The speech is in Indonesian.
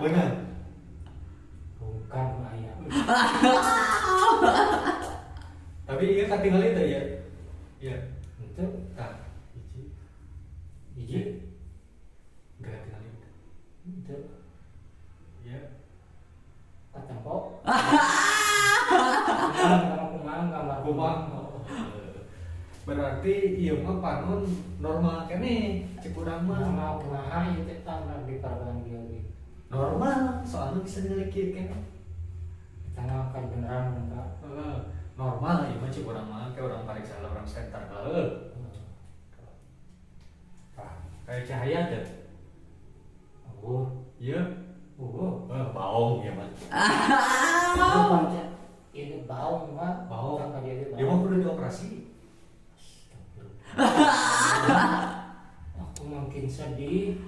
Benar. Bukan ayam. Tapi iya kan tinggal itu ya. Iya. Itu Tah, hiji. biji. Enggak tinggal itu. Itu Iya. kacang pok. Kumang gambar Kumang. Berarti iya mah panon normal kene cek urang mah. Mau kumaha ieu teh tanda di perban dia ge. Normal, soalnya bisa nilai kene. Tengah kan beneran enggak. Normal ya mah cek urang mah kayak orang pariksa orang center kalau. Kayak cahaya teh. Oh, Iya. oh. Baong ya mah. Bukan ini bau mah. Baong. Kakak dia Dia mah perlu dioperasi. Aku makin sedih.